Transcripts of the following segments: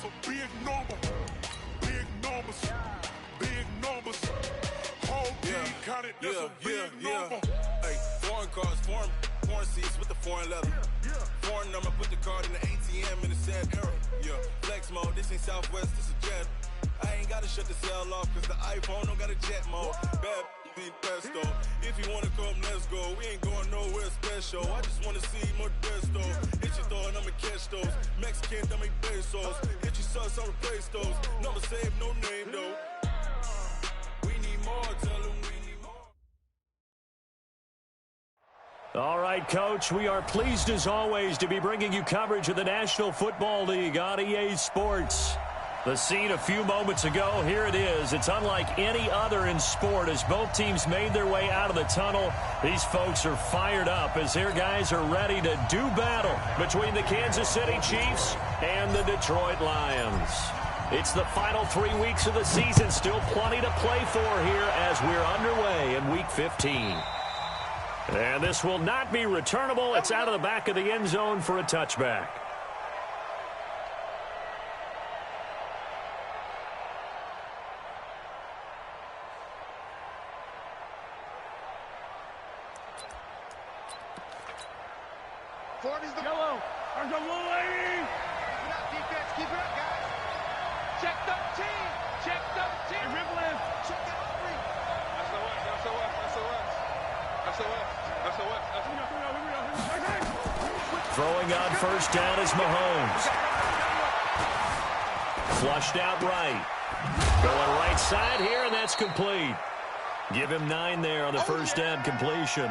That's a big number. Big numbers. Big numbers. Whole team counted. That's a big number. Hey, foreign cars, foreign seats with the foreign leather. Foreign number, put the card in the ATM in the sad era. Yeah, flex mode, this ain't Southwest, this is jet. I ain't gotta shut the cell off, cause the iPhone don't got a jet mode. Bad be pesto. If you wanna come, let's go. We ain't going nowhere special. I just wanna see more desto. Hit your throw and I'ma catch those. Mexican, I make pesos. Hit your sauce, I'll replace those. Number save, no name though. We need more, tell them we need more. All right, Coach, we are pleased as always to be bringing you coverage of the National Football League on EA Sports. The scene a few moments ago, here it is. It's unlike any other in sport as both teams made their way out of the tunnel. These folks are fired up as their guys are ready to do battle between the Kansas City Chiefs and the Detroit Lions. It's the final 3 weeks of the season, still plenty to play for here as we're underway in Week 15. And this will not be returnable. It's out of the back of the end zone for a touchback. Yellow. There's a little lady. Keep it up, defense. Keep it up, guys. Check 13. Check 13. Dribbling. Check that 3. SOS. SOS. SOS. SOS. SOS. Throwing on first down is Mahomes. Flushed out right. Going right side here, and that's complete. Give him 9 there on the first down completion.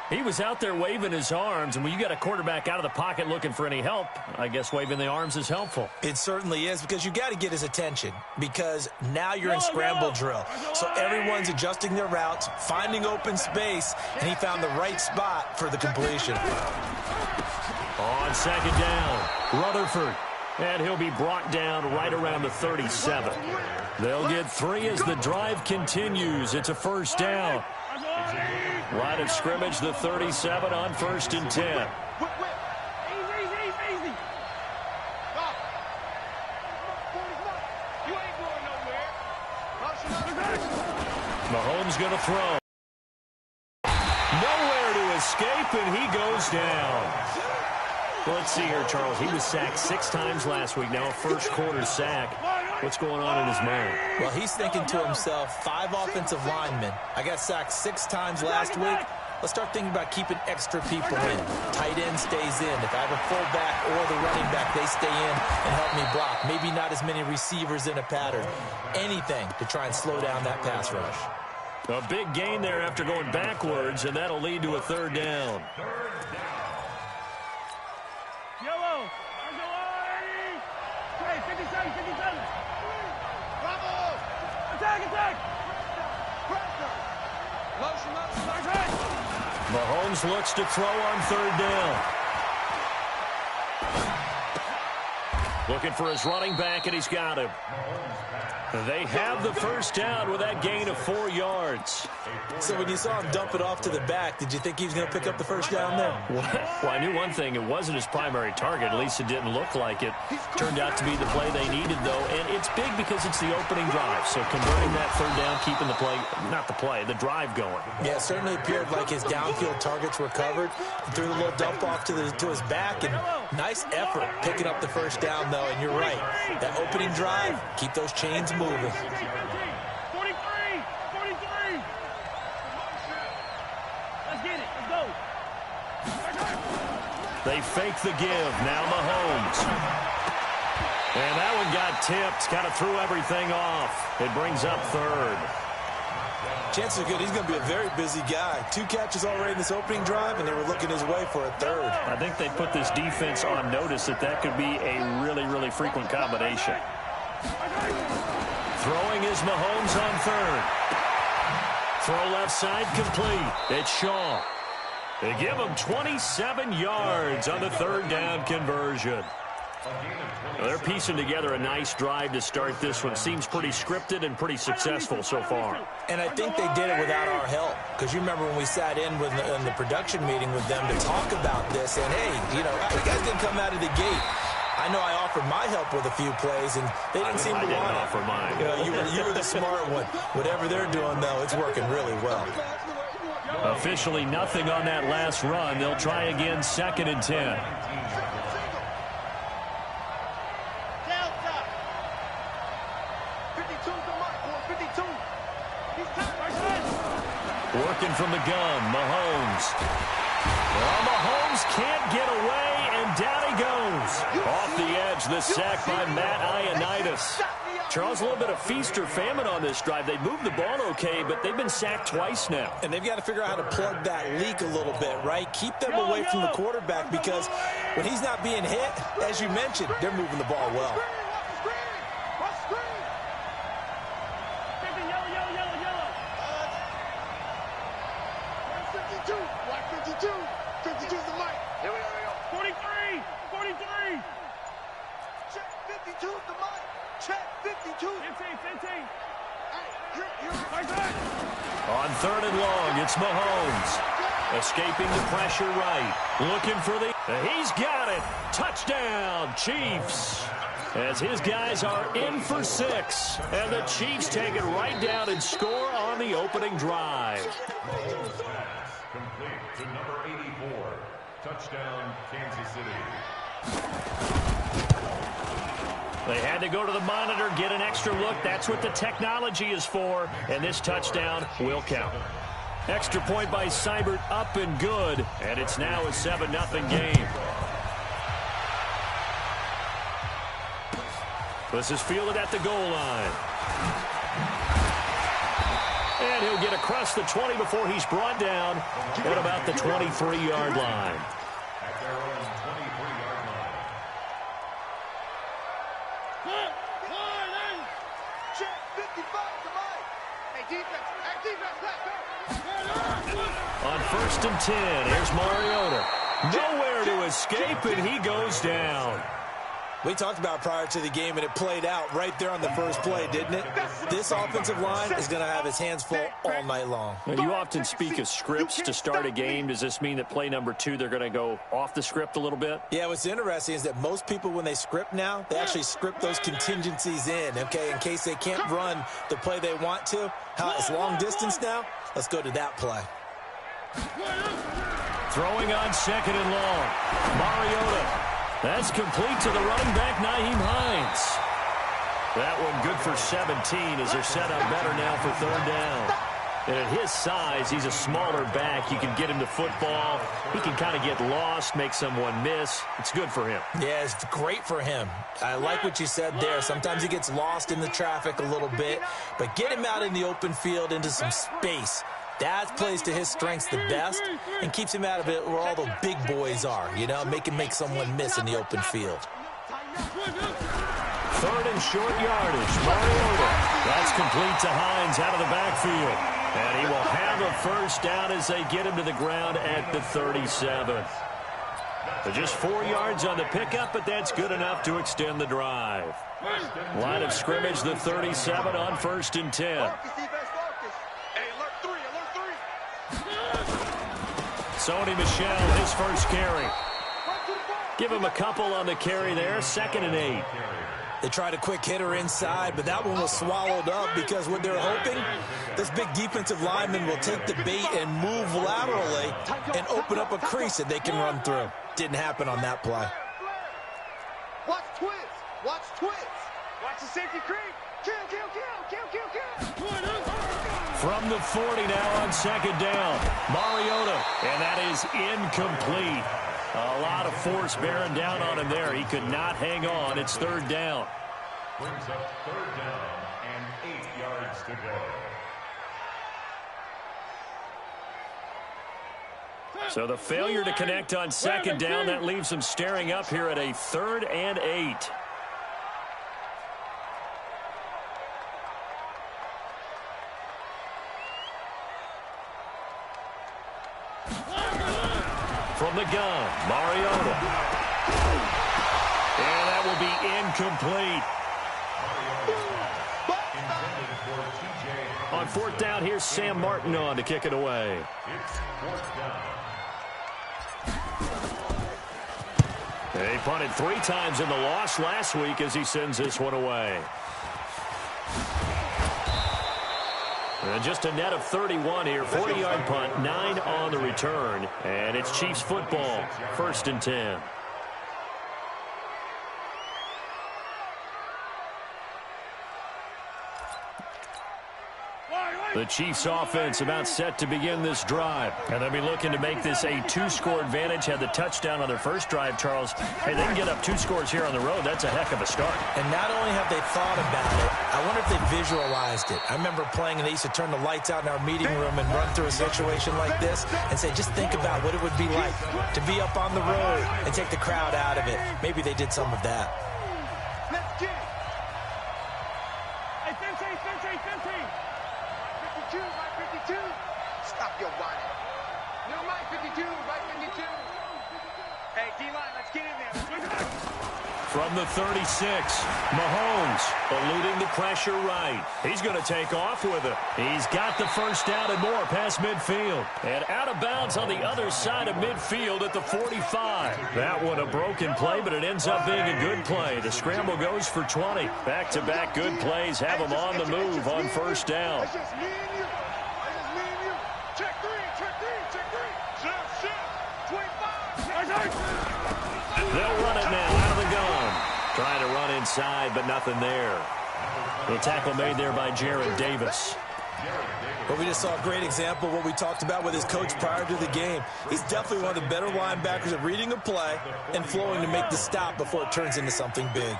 He was out there waving his arms, and when you got a quarterback out of the pocket looking for any help, I guess waving the arms is helpful. It certainly is, because you got to get his attention, because now you're in scramble drill. So everyone's adjusting their routes, finding open space, and he found the right spot for the completion. On second down, Rutherford. And he'll be brought down right around the 37. They'll get 3 as the drive continues. It's a first down. Line of scrimmage, the 37 on 1st and 10. Easy. You ain't going nowhere. Mahomes going to throw. Nowhere to escape, and he goes down. Well, let's see here, Charles. He was sacked 6 times last week. Now a first-quarter sack. What's going on in his mind? Well, he's thinking to himself, 5 offensive linemen. I got sacked 6 times last week. Let's start thinking about keeping extra people in. Tight end stays in. If I have a fullback or the running back, they stay in and help me block. Maybe not as many receivers in a pattern. Anything to try and slow down that pass rush. A big gain there after going backwards, and that'll lead to a 3rd down. Yellow. There's a lady. 57. Bravo. Attack. Pressure. Motion. Mahomes looks to throw on 3rd down. Looking for his running back, and he's got him. They have the first down with that gain of 4 yards. So when you saw him dump it off to the back, did you think he was going to pick up the first down there? Well, I knew one thing. It wasn't his primary target. At least it didn't look like it. Turned out to be the play they needed, though. And it's big because it's the opening drive. So converting that 3rd down, keeping the play, not the play, the drive going. Yeah, it certainly appeared like his downfield targets were covered. He threw the little dump off to his back. And nice effort picking up the first down, though. And you're right. That opening drive, keep those chains moving. 43. Let's get it. Let's go. They fake the give. Now Mahomes. And that one got tipped. Kind of threw everything off. It brings up 3rd. Chances are good. He's going to be a very busy guy. 2 catches already in this opening drive, and they were looking his way for a 3rd. I think they put this defense on notice that could be a really, really frequent combination. Throwing is Mahomes on 3rd. Throw left side complete. It's Shaw. They give him 27 yards on the 3rd down conversion. Well, they're piecing together a nice drive to start this one. Seems pretty scripted and pretty successful so far. And I think they did it without our help. Because you remember when we sat in the production meeting with them to talk about this. And, hey, you know, you guys didn't come out of the gate I know I offered my help with a few plays, and they didn't seem to want it. I didn't offer mine. You were the smart one. Whatever they're doing, though, it's working really well. Officially nothing on that last run. They'll try again, 2nd and 10. Working from the gun, Mahomes. Well, Mahomes can't get away, and down he goes. Off the edge, the sack by Matt Ioannidis. Charles, a little bit of feast or famine on this drive. They moved the ball okay, but they've been sacked twice now. And they've got to figure out how to plug that leak a little bit, right? Keep them away from the quarterback, because when he's not being hit, as you mentioned, they're moving the ball well. On 3rd and long, it's Mahomes. Escaping the pressure right. Looking for the... He's got it. Touchdown, Chiefs. As his guys are in for 6. And the Chiefs take it right down and score on the opening drive. Complete to number 84. Touchdown, Kansas City. They had to go to the monitor, get an extra look. That's what the technology is for. And this touchdown will count. Extra point by Seibert, up and good. And it's now a 7-0 game. This is fielded at the goal line. And he'll get across the 20 before he's brought down at about the 23-yard line. At their own 23-yard line. On 1st and 10, here's Mariota. Nowhere to escape, and he goes down. We talked about prior to the game, and it played out right there on the first play, didn't it? This offensive line is going to have his hands full all night long. You often speak of scripts to start a game. Does this mean that play number 2, they're going to go off the script a little bit? Yeah, what's interesting is that most people, when they script now, they actually script those contingencies in, okay, in case they can't run the play they want to. It's long distance now. Let's go to that play. Throwing on 2nd and long. Mariota. That's complete to the running back, Nyheim Hines. That one good for 17 as they're set up better now for 3rd down. And at his size, he's a smaller back. You can get him to football. He can kind of get lost, make someone miss. It's good for him. Yeah, it's great for him. I like what you said there. Sometimes he gets lost in the traffic a little bit, but get him out in the open field into some space. That plays to his strengths the best and keeps him out of it where all the big boys are, you know, make someone miss in the open field. 3rd and short yardage. Mariota. That's complete to Hines out of the backfield. And he will have a first down as they get him to the ground at the 37. So just 4 yards on the pickup, but that's good enough to extend the drive. Line of scrimmage, the 37 on 1st and 10. Sony Michel, his first carry. Give him a couple on the carry there. 2nd and 8. They tried a quick hitter inside, but that one was swallowed up because what they're hoping, this big defensive lineman will take the bait and move laterally and open up a crease that they can run through. Didn't happen on that play. Watch twist. Watch twist. Watch the safety creep. Kill, kill, kill, kill, kill, kill. From the 40 now on 2nd down. Mariota, and that is incomplete. A lot of force bearing down on him there. He could not hang on. It's 3rd down. Brings up 3rd down and 8 yards to go. So the failure to connect on 2nd down, that leaves them staring up here at a 3rd and 8. From the gun, Mariota. And that will be incomplete. On 4th down, here's Sam Martin on to kick it away. It's 4th down. He punted 3 times in the loss last week as he sends this one away. And just a net of 31 here. 40-yard punt, 9 on the return. And it's Chiefs football, 1st and 10. The Chiefs offense about set to begin this drive. And they'll be looking to make this a 2-score advantage. Had the touchdown on their first drive, Charles. Hey, they can get up 2 scores here on the road. That's a heck of a start. And not only have they thought about it, I wonder if they visualized it. I remember playing and they used to turn the lights out in our meeting room and run through a situation like this and say, just think about what it would be like to be up on the road and take the crowd out of it. Maybe they did some of that. Let's get it. Hey, Fenty. 52, right 52. Stop your whining. No, right 52, right 52. Hey, D-line, let's get in there. From the 36, Mahomes eluding the pressure right. He's going to take off with it. He's got the first down and more past midfield. And out of bounds on the other side of midfield at the 45. That one a broken play, but it ends up being a good play. The scramble goes for 20. Back-to-back good plays have them on the move on first down. It's just me and you. Check three. Shift. 25. They'll run it now out of the gun. Trying to run inside, but nothing there. The tackle made there by Jared Davis. But we just saw a great example of what we talked about with his coach prior to the game. He's definitely one of the better linebackers at reading a play and flowing to make the stop before it turns into something big.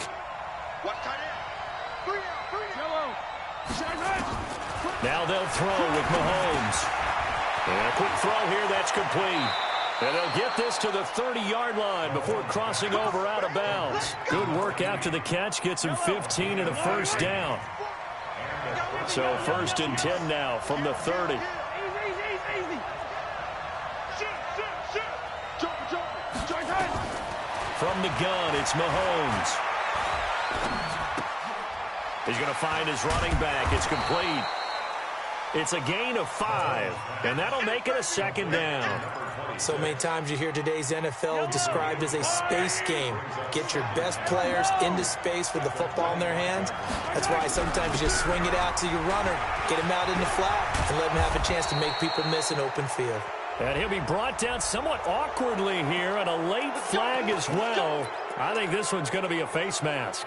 What tight end? 3 out. Now they'll throw with Mahomes. And a quick throw here, that's complete. And they'll get this to the 30-yard line before crossing over out of bounds. Good work after the catch. Gets him 15 and a first down. So 1st and 10 now from the 30. Easy. Jump. From the gun, it's Mahomes. He's going to find his running back. It's complete. It's a gain of 5, and that'll make it a 2nd down. So many times you hear today's NFL described as a space game. Get your best players into space with the football in their hands. That's why sometimes you just swing it out to your runner, get him out in the flat, and let him have a chance to make people miss an open field. And he'll be brought down somewhat awkwardly here, and a late flag as well. I think this one's going to be a face mask.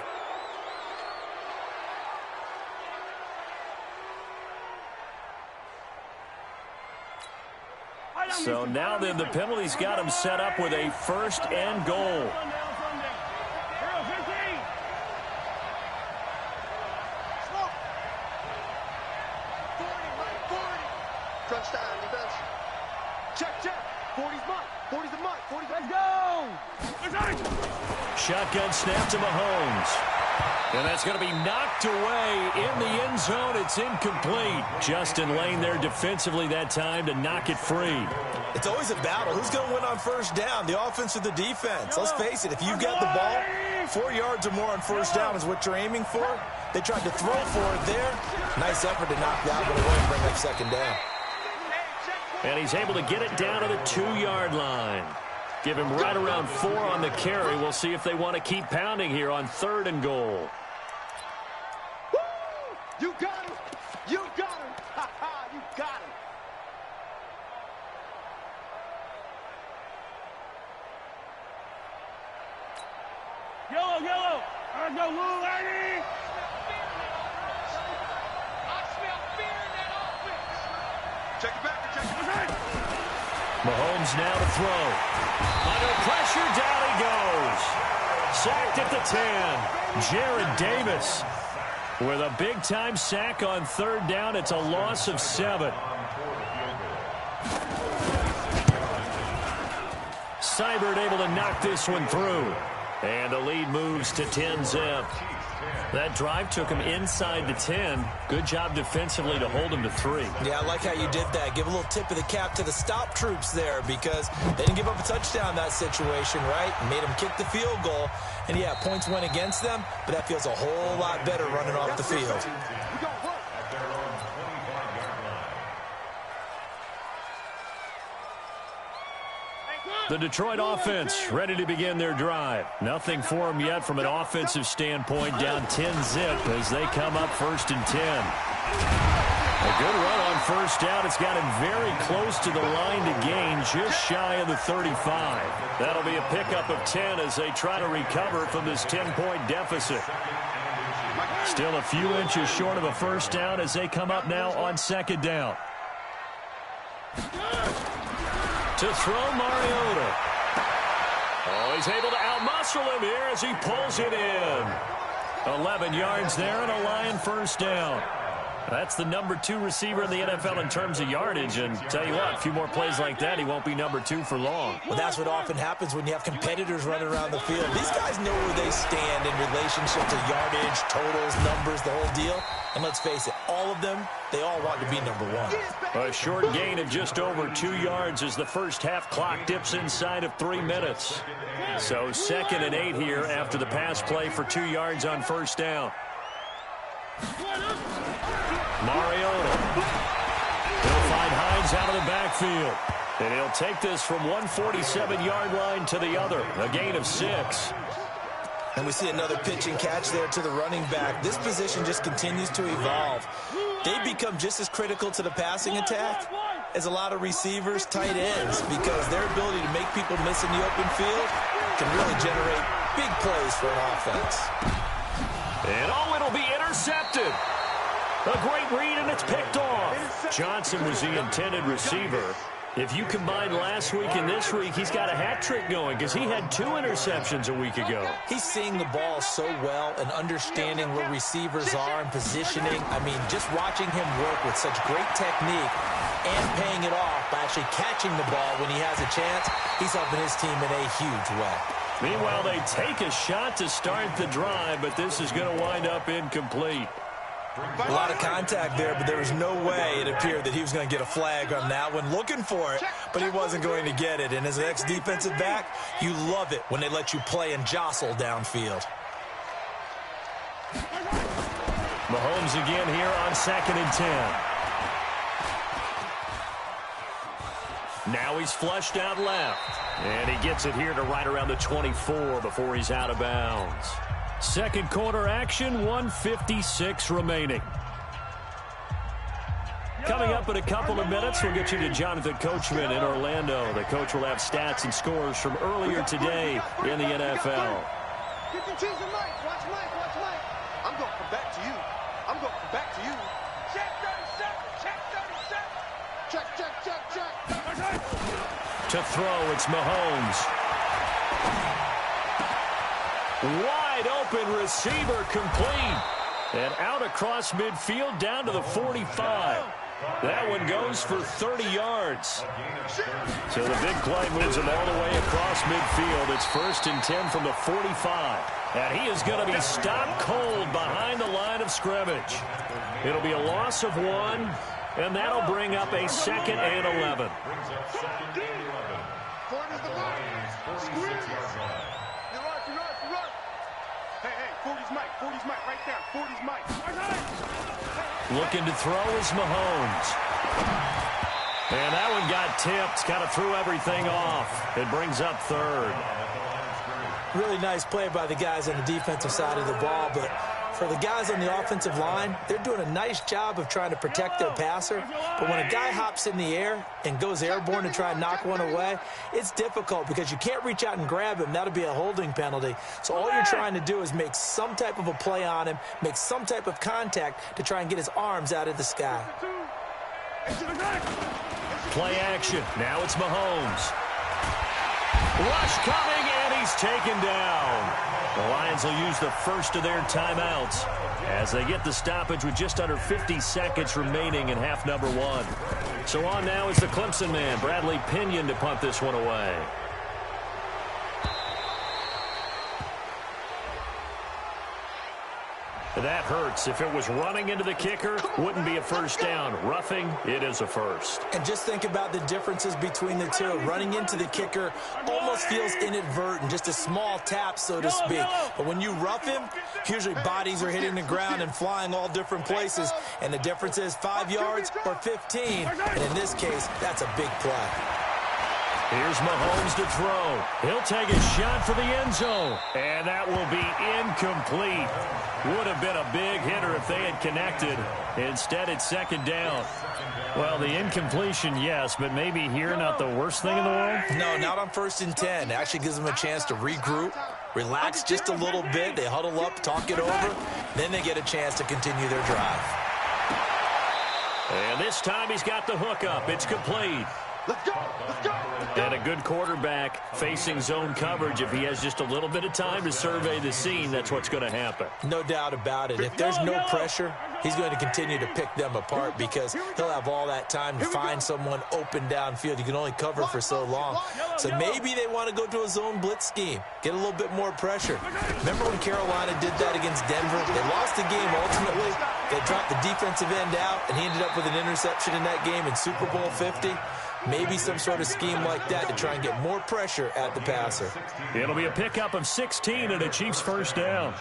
So now then the penalty's got him set up with a 1st and goal. Crunch time, defense. Check. 40's mark. 40's the mark. 40's let's go. Shotgun snap to Mahomes. And that's going to be knocked away in the end zone. It's incomplete. Justin Lane there defensively that time to knock it free. It's always a battle. Who's going to win on first down, the offense or the defense? Let's face it, if you've got the ball, 4 yards or more on first down is what you're aiming for. They tried to throw for it there. Nice effort to knock that one away and bring up 2nd down. And he's able to get it down to the 2-yard line. Give him right around 4 on the carry. We'll see if they want to keep pounding here on 3rd and goal. Woo! You got him. You got him. Ha-ha, you got him. Yellow. Let's go, Lou, lady. I smell fear in that offense. Check it back. Mahomes now to throw. Under pressure, down he goes. Sacked at the 10. Jared Davis with a big-time sack on 3rd down. It's a loss of 7. Seibert able to knock this one through. And the lead moves to 10-zip. That drive took him inside the 10. Good job defensively to hold him to 3. Yeah, I like how you did that. Give a little tip of the cap to the stop troops there because they didn't give up a touchdown in that situation, right? Made them kick the field goal. And, yeah, points went against them, but that feels a whole lot better running off the field. Hey, The Detroit offense ready to begin their drive. Nothing for them yet from an offensive standpoint, down 10-zip as they come up 1st and 10. A good run on 1st down. It's got him very close to the line to gain, just shy of the 35. That'll be a pickup of 10 as they try to recover from this 10-point deficit. Still a few inches short of a 1st down as they come up now on 2nd down. To throw Mariota. Oh, he's able to outmuscle him here as he pulls it in. 11 yards there and a Lion 1st down. That's the number 2 receiver in the NFL in terms of yardage. And tell you what, a few more plays like that, he won't be number 2 for long. Well, that's what often happens when you have competitors running around the field. These guys know where they stand in relationship to yardage, totals, numbers, the whole deal. And let's face it, all of them, they all want to be number 1. A short gain of just over 2 yards as the first half clock dips inside of 3 minutes. So 2nd and 8 here after the pass play for 2 yards on 1st down. Mariota. He'll find Hines out of the backfield. And he'll take this from 147-yard line to the other. A gain of 6. And we see another pitch and catch there to the running back. This position just continues to evolve. They become just as critical to the passing attack as a lot of receivers, tight ends, because their ability to make people miss in the open field can really generate big plays for an offense. And oh, it'll be intercepted. A great read, and it's picked off. Johnson was the intended receiver. If you combine last week and this week, he's got a hat trick going because he had 2 interceptions a week ago. He's seeing the ball so well and understanding where receivers are and positioning. I mean, just watching him work with such great technique and paying it off by actually catching the ball when he has a chance, he's helping his team in a huge way. Meanwhile, they take a shot to start the drive, but this is going to wind up incomplete. A lot of contact there, but there was no way it appeared that he was going to get a flag on that one. Looking for it, but he wasn't going to get it. And as an ex-defensive back, you love it when they let you play and jostle downfield. Mahomes again here on 2nd and 10. Now he's flushed out left. And he gets it here to right around the 24 before he's out of bounds. Second quarter action, 1:56 remaining. Coming up in a couple of minutes, we'll get you to Jonathan Coachman in Orlando. The coach will have stats and scores from earlier today in the NFL. Get your cheese and Mike. Watch Mike. Watch Mike. I'm going to come back to you. I'm going to come back to you. Check 37. Check 37. Check, check, check, check. To throw, it's Mahomes. Wide open receiver complete. And out across midfield down to the 45. That one goes for 30 yards. So the big play moves him all the way across midfield. It's 1st and 10 from the 45. And he is going to be stopped cold behind the line of scrimmage. It'll be a loss of 1, and that'll bring up a 2nd and 11. Hey, 40's Mike. 40's Mike right there. 40's Mike. Looking to throw is Mahomes. And that one got tipped. Kind of threw everything off. It brings up 3rd. Really nice play by the guys on the defensive side of the ball, but for the guys on the offensive line, they're doing a nice job of trying to protect their passer. But when a guy hops in the air and goes airborne to try and knock one away, it's difficult because you can't reach out and grab him. That'll be a holding penalty. So all you're trying to do is make some type of a play on him, make some type of contact to try and get his arms out of the sky. Play action. Now it's Mahomes. Rush coming, and he's taken down. The Lions will use the first of their timeouts as they get the stoppage with just under 50 seconds remaining in half number 1. So on now is the Clemson man, Bradley Pinion, to punt this one away. That hurts. If it was running into the kicker, wouldn't be a 1st down. Roughing, it is a 1st. And just think about the differences between the two. Running into the kicker almost feels inadvertent, just a small tap, so to speak. But when you rough him, usually bodies are hitting the ground and flying all different places. And the difference is 5 yards or 15. And in this case, that's a big play. Here's Mahomes to throw. He'll take a shot for the end zone. And that will be incomplete. Would have been a big hitter if they had connected. Instead, it's second down. Well, the incompletion, yes, but maybe here not the worst thing in the world? No, not on 1st and 10. It actually gives them a chance to regroup, relax just a little bit. They huddle up, talk it over. Then they get a chance to continue their drive. And this time he's got the hook up. It's complete. Let's go. Let's go. And a good quarterback facing zone coverage. If he has just a little bit of time to survey the scene, that's what's going to happen. No doubt about it. If there's no pressure, he's going to continue to pick them apart because he'll have all that time to find someone open downfield. You can only cover for so long. So maybe they want to go to a zone blitz scheme, get a little bit more pressure. Remember when Carolina did that against Denver? They lost the game ultimately. They dropped the defensive end out, and he ended up with an interception in that game in Super Bowl 50. Maybe some sort of scheme like that to try and get more pressure at the passer. It'll be a pickup of 16 and a Chiefs first down.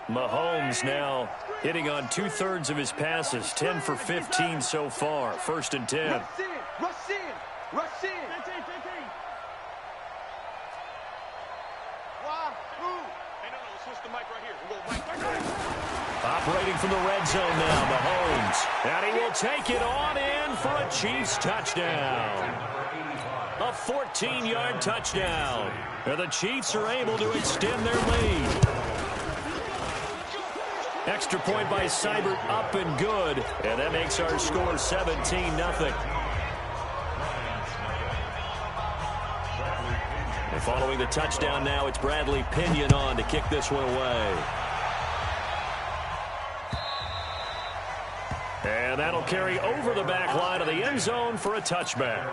Mahomes now hitting on 2/3 of his passes, 10 for 15 so far. 1st and 10. Rush in. Rush in. Rush in. Operating from the red zone now, Mahomes. And he will take it on in for a Chiefs touchdown. A 14-yard touchdown. And the Chiefs are able to extend their lead. Extra point by Seibert up and good. And that makes our score 17-0. And following the touchdown now, it's Bradley Pinion on to kick this one away. And that'll carry over the back line of the end zone for a touchback.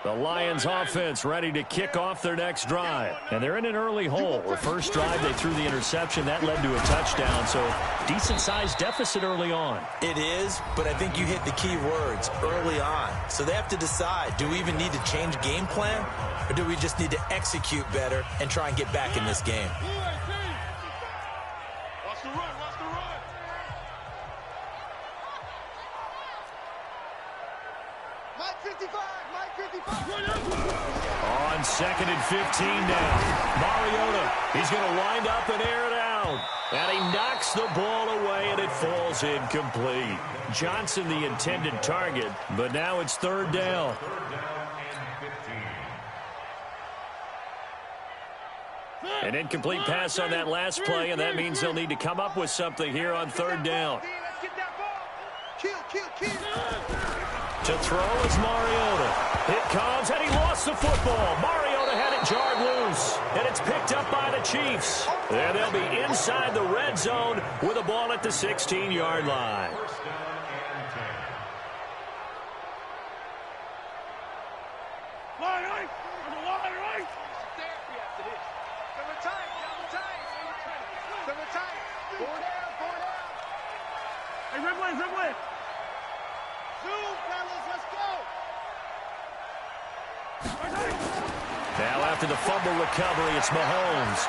The Lions offense ready to kick off their next drive. And they're in an early hole. The first drive, they threw the interception. That led to a touchdown. So decent-sized deficit early on. It is, but I think you hit the key words, early on. So they have to decide, do we even need to change game plan? Or do we just need to execute better and try and get back in this game? On 2nd and 15 now. Mariota, he's going to wind up and air it out. And he knocks the ball away, and it falls incomplete. Johnson the intended target, but now it's 3rd down. An incomplete pass on that last play, and that means they'll need to come up with something here on 3rd down. To throw is Mariota. It comes, and he lost the football. Mariota had it jarred loose, and it's picked up by the Chiefs. And they'll be inside the red zone with a ball at the 16-yard line. Now after the fumble recovery, it's Mahomes.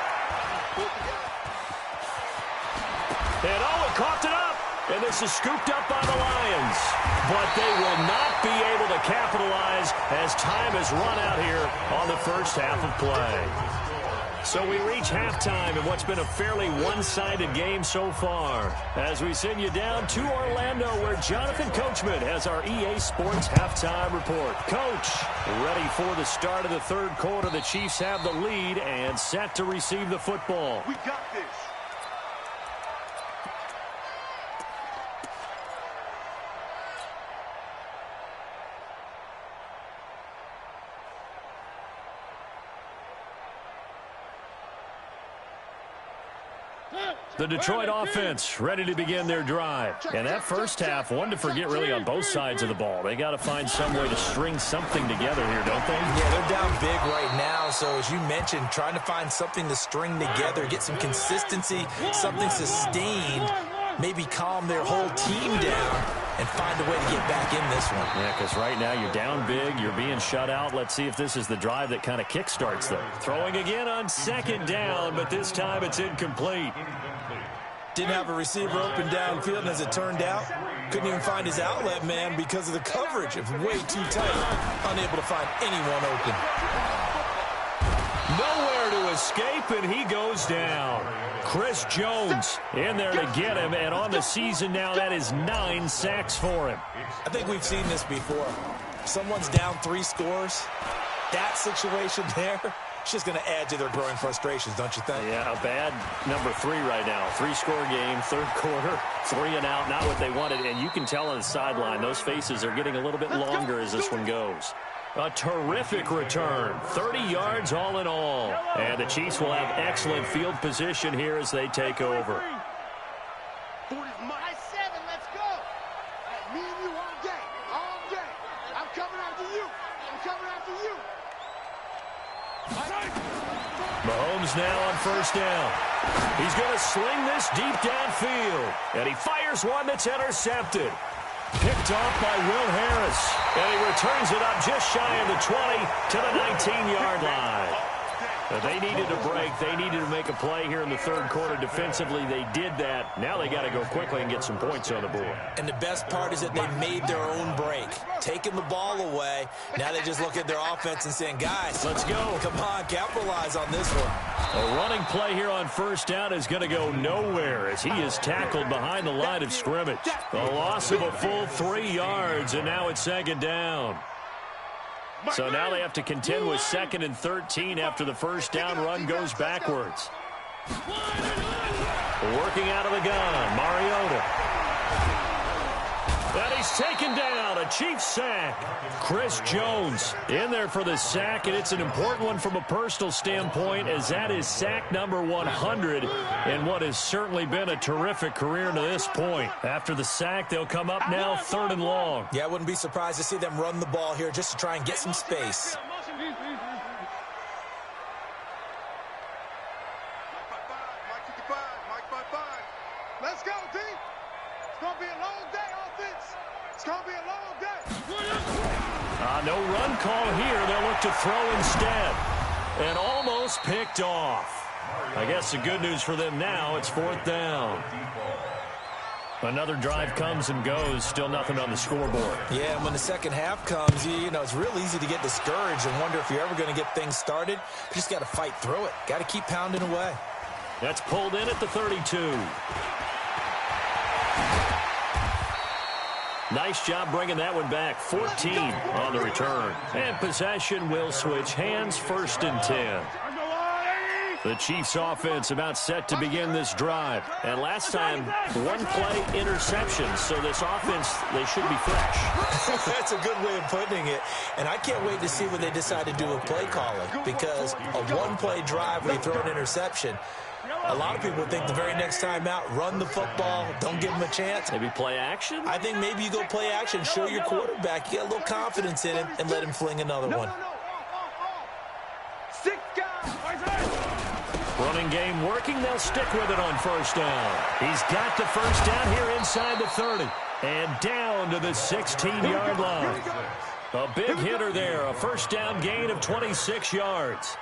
And it coughed it up. And this is scooped up by the Lions. But they will not be able to capitalize as time has run out here on the first half of play. So we reach halftime in what's been a fairly one-sided game so far. As we send you down to Orlando, where Jonathan Coachman has our EA Sports halftime report. Coach, ready for the start of the 3rd quarter. The Chiefs have the lead and set to receive the football. We got this. The Detroit offense ready to begin their drive. And that first half, one to forget really on both sides of the ball. They got to find some way to string something together here, don't they? Yeah, they're down big right now. So as you mentioned, trying to find something to string together, get some consistency, something sustained. maybe calm their whole team down and find a way to get back in this one. Yeah, because right now you're down big, you're being shut out. Let's see if this is the drive that kind of kickstarts them. Throwing again on second down, but this time it's incomplete. Didn't have a receiver open downfield, and as it turned out, couldn't even find his outlet man because of the coverage. It was way too tight, unable to find anyone open. Nowhere to escape, and he goes down. Chris Jones in there to get him, and on the season now, that is 9 sacks for him. I think we've seen this before. Someone's down 3 scores. That situation there, it's just going to add to their growing frustrations, don't you think? Yeah, a bad number 3 right now. 3-score game, third quarter, 3 and out, not what they wanted. And you can tell on the sideline, those faces are getting a little bit longer as this one goes. A terrific return, 30 yards all in all. And the Chiefs will have excellent field position here as they take over. My 7, let's go. Me and you all day, all day. I'm coming after you. I'm coming after you. Mahomes now on first down. He's going to sling this deep downfield. And he fires one that's intercepted. Picked off by Will Harris. And he returns it up just shy of the 20 to the 19-yard line. But they needed a break. They needed to make a play here in the third quarter. Defensively, they did that. Now they got to go quickly and get some points on the board. And the best part is that they made their own break. Taking the ball away. Now they just look at their offense and saying, guys, let's go. Come on, capitalize on this one. A running play here on first down is going to go nowhere as he is tackled behind the line of scrimmage. A loss of a full 3 yards, and now it's second down. So now they have to contend with 2nd and 13 after the first down run goes backwards. Working out of the gun, Mariota. And he's taken down, a Chiefs sack. Chris Jones in there for the sack, and it's an important one from a personal standpoint as that is sack number 100 in what has certainly been a terrific career to this point. After the sack, they'll come up now 3rd and long. Yeah, I wouldn't be surprised to see them run the ball here just to try and get some space. Let's go, D. It's going to be a long day, offense. It's going to be a long day. No run call here. They'll look to throw instead. And almost picked off. I guess the good news for them now, it's 4th down. Another drive comes and goes. Still nothing on the scoreboard. Yeah, and when the second half comes, you know, it's real easy to get discouraged and wonder if you're ever going to get things started. You just got to fight through it. Got to keep pounding away. That's pulled in at the 32. Nice job bringing that one back. 14 on the return. And possession will switch hands, 1st and 10. The Chiefs offense about set to begin this drive. And last time, 1 play interception. So this offense, they should be fresh. That's a good way of putting it. And I can't wait to see what they decide to do with play calling. Because a 1-play drive where you throw an interception, a lot of people would think the very next time out, run the football, don't give them a chance. Maybe play action? I think maybe you go play action, show your quarterback, you got a little confidence in him, and let him fling another one. 6 guys. Running game working. They'll stick with it on first down. He's got the first down here inside the 30. And down to the 16-yard line. A big hitter there. A first down gain of 26 yards.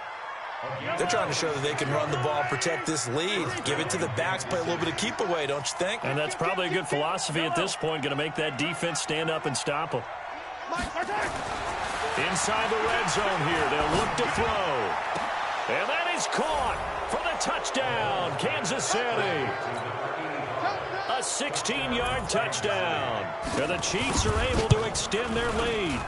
They're trying to show that they can run the ball, protect this lead. Give it to the backs, play a little bit of keep away, don't you think? And that's probably a good philosophy at this point. Going to make that defense stand up and stop them. Inside the red zone here. They'll look to throw. And that is caught for the touchdown, Kansas City. A 16-yard touchdown. And the Chiefs are able to extend their lead.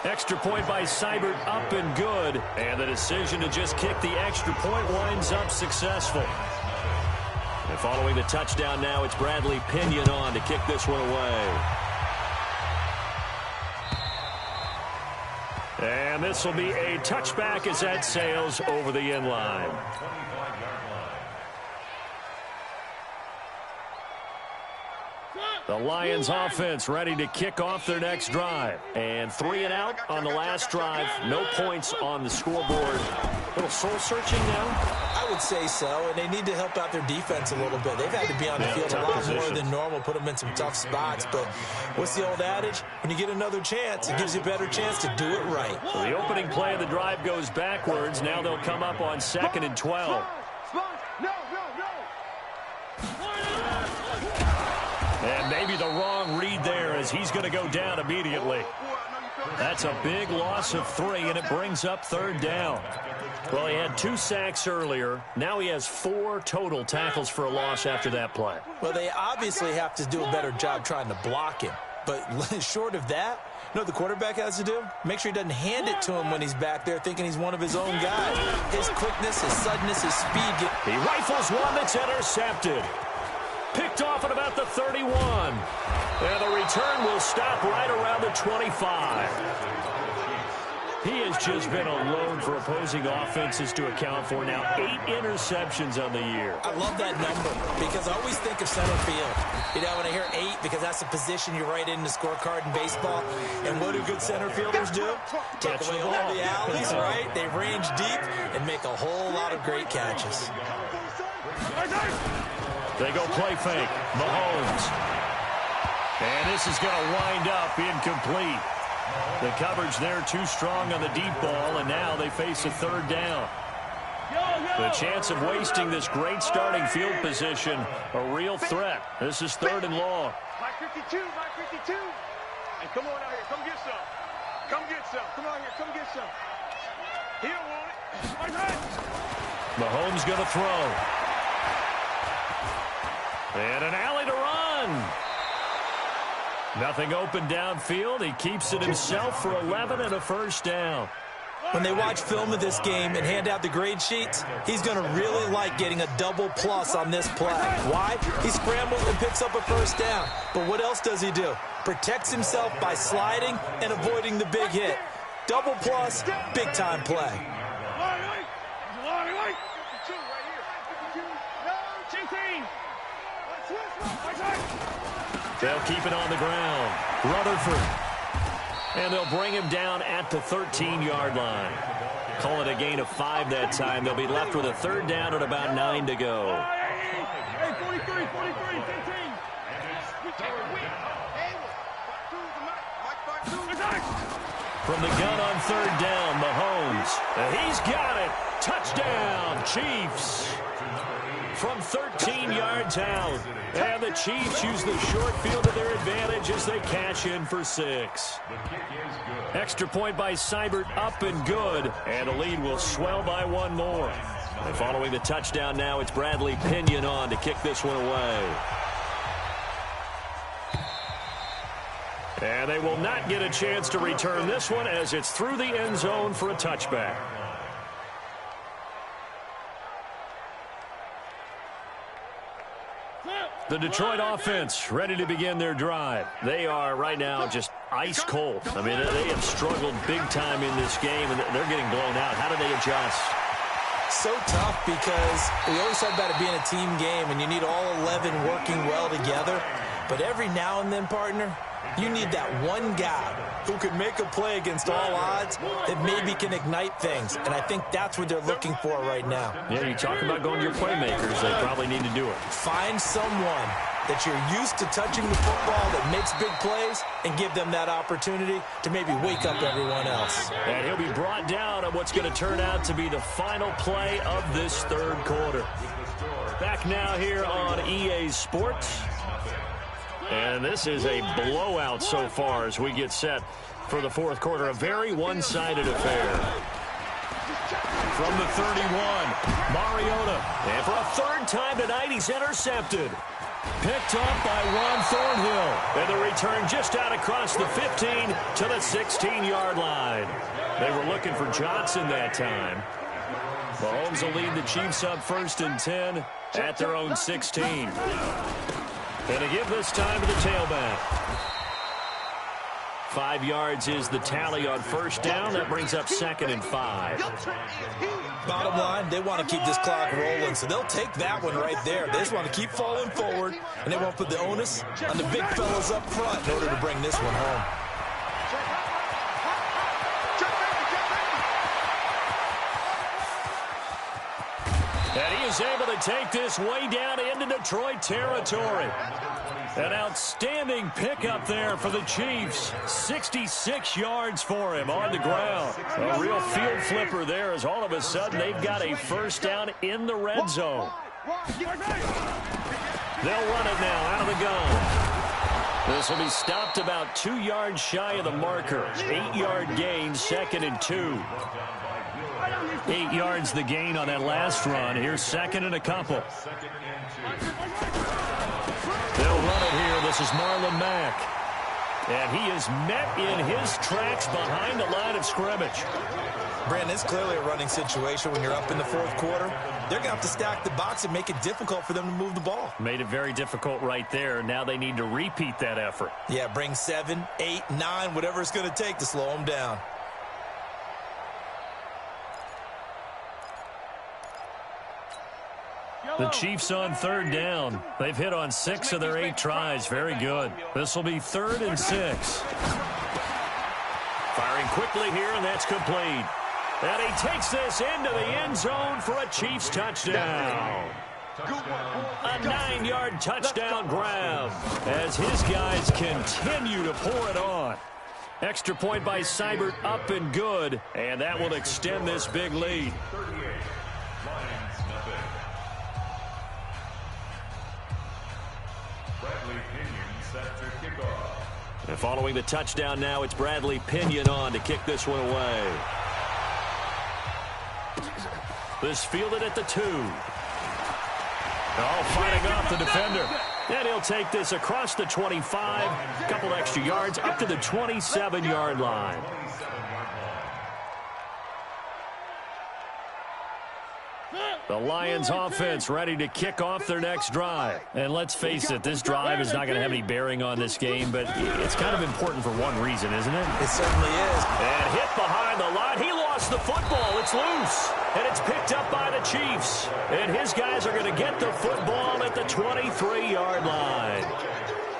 Extra point by Seibert up and good. And the decision to just kick the extra point winds up successful. And following the touchdown now, it's Bradley Pinion on to kick this one away. And this will be a touchback as that sails over the end line. The Lions offense ready to kick off their next drive. And 3 and out on the last drive. No points on the scoreboard A little soul-searching now? I would say so, and they need to help out their defense a little bit. They've had to be on the field a lot more than normal, put them in some tough spots. But what's the old adage? When you get another chance, it gives you a better chance to do it right. So the opening play of the drive goes backwards. Now they'll come up on 2nd and 12. And maybe the wrong read there as he's going to go down immediately. That's a big loss of 3, and it brings up 3rd down. Well, he had 2 sacks earlier. Now he has 4 total tackles for a loss after that play. Well, they obviously have to do a better job trying to block him. But short of that, you know what the quarterback has to do? Make sure he doesn't hand it to him when he's back there thinking he's one of his own guys. His quickness, his suddenness, his speed. He rifles one that's intercepted. Picked off at about the 31. And the return will stop right around the 25. He has just been a load for opposing offenses to account for now. 8 interceptions on the year. I love that number because I always think of center field. You know, when I hear 8, because that's the position you write in the scorecard in baseball. And what do good center fielders do? Take away all the alleys, right? They range deep and make a whole lot of great catches. They go play fake. Mahomes. And this is going to wind up incomplete. The coverage there too strong on the deep ball, and now they face a 3rd down. The chance of wasting this great starting field position, a real threat. This is 3rd and long. Mike 52, Mike 52. And come on out here, come get some. Come get some. Come on here, come get some. He don't want it. Mahomes going to throw. And an alley to run. Nothing open downfield. He keeps it himself for 11 and a 1st down. When they watch film of this game and hand out the grade sheets, he's going to really like getting a double plus on this play. Why? He scrambles and picks up a 1st down. But what else does he do? Protects himself by sliding and avoiding the big hit. Double plus, big-time play. They'll keep it on the ground. Rutherford. And they'll bring him down at the 13-yard line. Call it a gain of 5 that time. They'll be left with a 3rd down and about 9 to go. Hey, 43, 15. From the gun on 3rd down, Mahomes. He's got it. Touchdown, Chiefs. From 13 yards out. And the Chiefs use the short field to their advantage as they cash in for 6. Extra point by Seibert, up and good. And the lead will swell by 1 more. And following the touchdown now, it's Bradley Pinion on to kick this one away. And they will not get a chance to return this one as it's through the end zone for a touchback. The Detroit offense ready to begin their drive. They are right now just ice cold. I mean, they have struggled big time in this game, and they're getting blown out. How do they adjust? So tough because we always talk about it being a team game, and you need all 11 working well together. But every now and then, partner, you need that one guy who can make a play against all odds that maybe can ignite things. And I think that's what they're looking for right now. Yeah, you talk about going to your playmakers. They probably need to do it. Find someone that you're used to touching the football that makes big plays and give them that opportunity to maybe wake up everyone else. And he'll be brought down on what's going to turn out to be the final play of this 3rd quarter. Back now here on EA Sports. And this is a blowout so far as we get set for the 4th quarter. A very one-sided affair. From the 31, Mariota. And for a 3rd time tonight, he's intercepted. Picked up by Ron Thornhill. And the return just out across the 15 to the 16-yard line. They were looking for Johnson that time. Mahomes will lead the Chiefs up 1st and 10 at their own 16. And to give this time to the tailback. 5 yards is the tally on 1st down. That brings up 2nd and 5. Bottom line, they want to keep this clock rolling, so they'll take that one right there. They just want to keep falling forward, and they won't put the onus on the big fellas up front in order to bring this one home. is able to take this way down into Detroit territory. An outstanding pickup there for the Chiefs. 66 yards for him on the ground. A real field flipper there as all of a sudden they've got a first down in the red zone. They'll run it now out of the gun. This will be stopped about 2 yards shy of the marker. 8-yard gain, 2nd and 2. 8 yards the gain on that last run. Here's 2nd and a couple. They'll run it here. This is Marlon Mack. And he is met in his tracks behind the line of scrimmage. Brandon, it's clearly a running situation when you're up in the fourth quarter. They're going to have to stack the box and make it difficult for them to move the ball. Made it very difficult right there. Now they need to repeat that effort. Yeah, bring 7, 8, 9, whatever it's going to take to slow them down. The Chiefs on 3rd down. They've hit on 6 of their 8 tries. Very good. This will be 3rd and 6. Firing quickly here, and that's complete. And he takes this into the end zone for a Chiefs touchdown. A 9-yard touchdown grab as his guys continue to pour it on. Extra point by Seibert up and good, and that will extend this big lead. And following the touchdown now, it's Bradley Pinion on to kick this one away. This fielded at the 2. Oh, fighting off the defender. And he'll take this across the 25, a couple extra yards, up to the 27-yard line. The Lions offense ready to kick off their next drive. And let's face it, this drive is not going to have any bearing on this game, but it's kind of important for one reason, isn't it? It certainly is. And hit behind the line. He lost the football. It's loose. And it's picked up by the Chiefs. And his guys are going to get the football at the 23-yard line.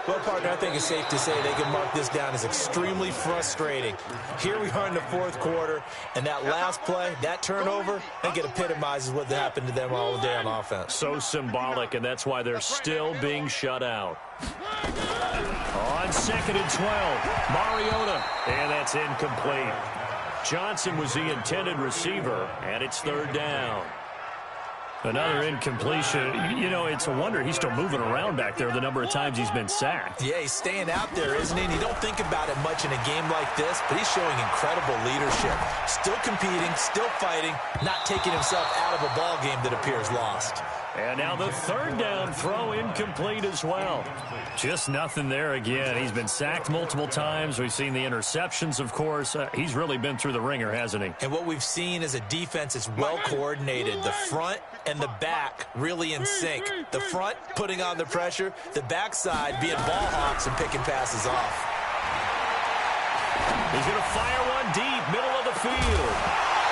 Well, partner, I think it's safe to say they can mark this down as extremely frustrating. Here we are in the fourth quarter, and that last play, that turnover, I think it epitomizes what happened to them all day on offense. So symbolic, and that's why they're still being shut out. On 2nd and 12, Mariota, and that's incomplete. Johnson was the intended receiver, and it's 3rd down. Another incompletion. You know, it's a wonder he's still moving around back there the number of times he's been sacked. Yeah, he's staying out there, isn't he? And you don't think about it much in a game like this, but he's showing incredible leadership. Still competing, still fighting, not taking himself out of a ball game that appears lost. And now the 3rd down throw incomplete as well. Just nothing there again. He's been sacked multiple times. We've seen the interceptions, of course. He's really been through the ringer, hasn't he? And what we've seen is a defense that's well coordinated. The front and the back really in sync. The front putting on the pressure, the backside being ball hawks and picking passes off. He's going to fire one deep, middle of the field.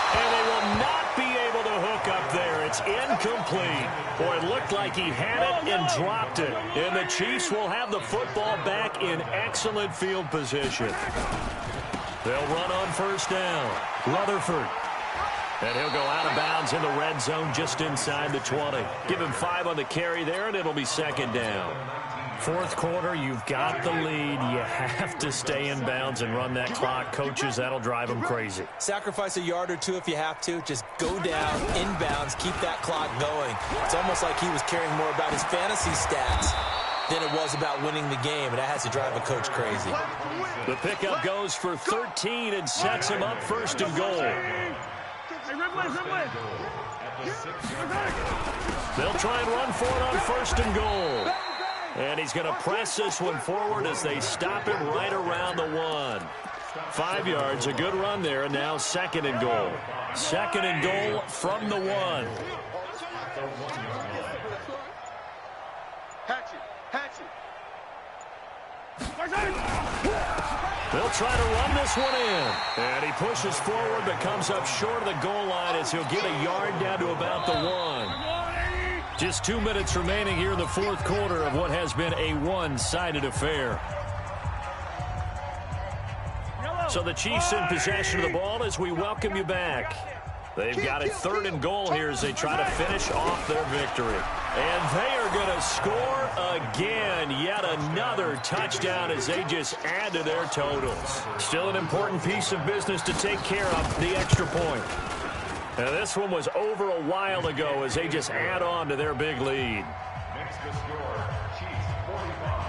And they will not be able to hook up there. It's incomplete. Boy, it looked like he had it and dropped it. And the Chiefs will have the football back in excellent field position. They'll run on 1st down. Rutherford. And he'll go out of bounds in the red zone just inside the 20. Give him 5 on the carry there, and it'll be 2nd down. Fourth quarter, you've got the lead. You have to stay in bounds and run that clock. Coaches, that'll drive them crazy. Sacrifice a yard or 2 if you have to. Just go down, inbounds, keep that clock going. It's almost like he was caring more about his fantasy stats than it was about winning the game, and that has to drive a coach crazy. The pickup goes for 13 and sets him up 1st and goal. They'll try and run for it on 1st and goal. And he's going to press this one forward as they stop him right around the 1. 5 yards, a good run there, and now 2nd and goal. 2nd and goal from the 1. They'll try to run this one in. And he pushes forward but comes up short of the goal line as he'll get a yard down to about the 1. Just 2 minutes remaining here in the fourth quarter of what has been a one-sided affair. So the Chiefs in possession of the ball as we welcome you back. They've got it 3rd and goal here as they try to finish off their victory. And they are going to score again. Yet another touchdown as they just add to their totals. Still an important piece of business to take care of, the extra point. And this one was over a while ago as they just add on to their big lead.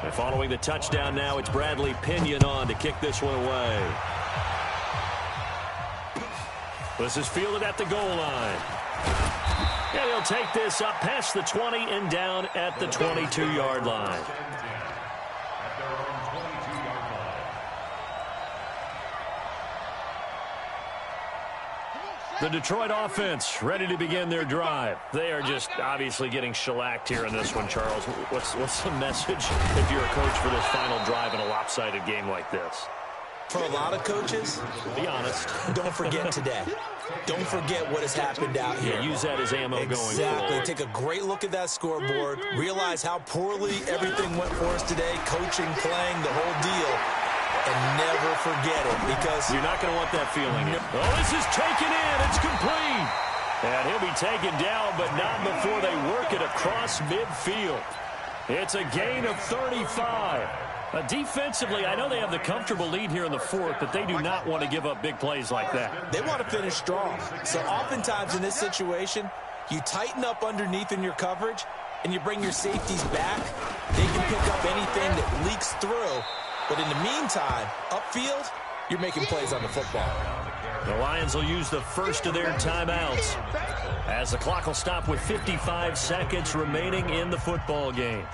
And following the touchdown now, it's Bradley Pinion on to kick this one away. This is fielded at the goal line. And he'll take this up past the 20 and down at the 22-yard line. The Detroit offense ready to begin their drive. They are just obviously getting shellacked here in this one, Charles. What's the message if you're a coach for this final drive in a lopsided game like this? For a lot of coaches, be honest, don't forget today. Don't forget what has happened out here. Yeah, use that as ammo going forward. Exactly. Take a great look at that scoreboard. Realize how poorly everything went for us today. Coaching, playing, the whole deal. And never forget it, because you're not going to want that feeling. Oh, this is taken in. It's complete. And he'll be taken down, but not before they work it across midfield. It's a gain of 35. Defensively, I know they have the comfortable lead here in the 4th, but they do not want to give up big plays like that. They want to finish strong. So oftentimes in this situation, you tighten up underneath in your coverage, and you bring your safeties back. They can pick up anything that leaks through. But in the meantime, upfield, you're making plays on the football. The Lions will use the first of their timeouts as the clock will stop with 55 seconds remaining in the football game.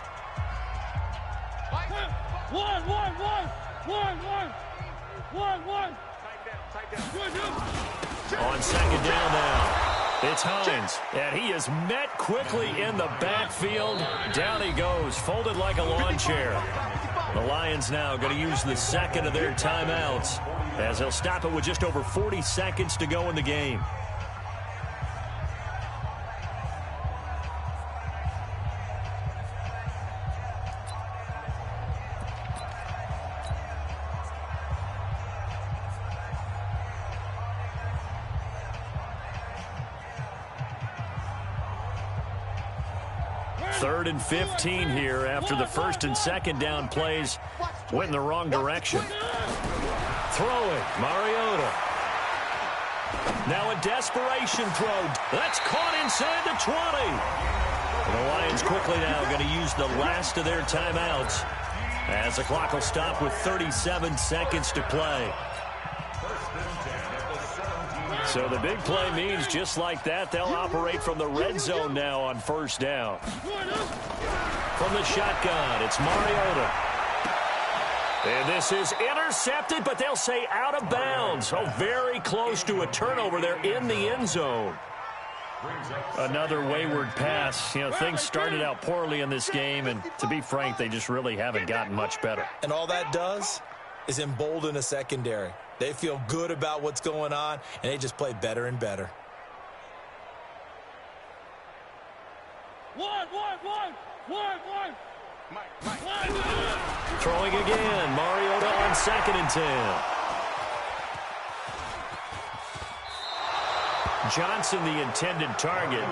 On second down now, it's Hines, and he is met quickly in the backfield. Down he goes, folded like a lawn chair. The Lions now going to use the second of their timeouts as they'll stop it with just over 40 seconds to go in the game. Third and 15 here after the first and second down plays went in the wrong direction. Throwing, Mariota. Now a desperation throw. That's caught inside the 20. The Lions quickly now going to use the last of their timeouts as the clock will stop with 37 seconds to play. So the big play means just like that, they'll operate from the red zone now on first down. From the shotgun, it's Mariota. And this is intercepted, but they'll say out of bounds. Oh, very close to a turnover there in the end zone. Another wayward pass. You know, things started out poorly in this game, and to be frank, they just really haven't gotten much better. And all that does is embolden a secondary. They feel good about what's going on, and they just play better and better. Throwing again, Mariota on second and 10. Johnson, the intended target.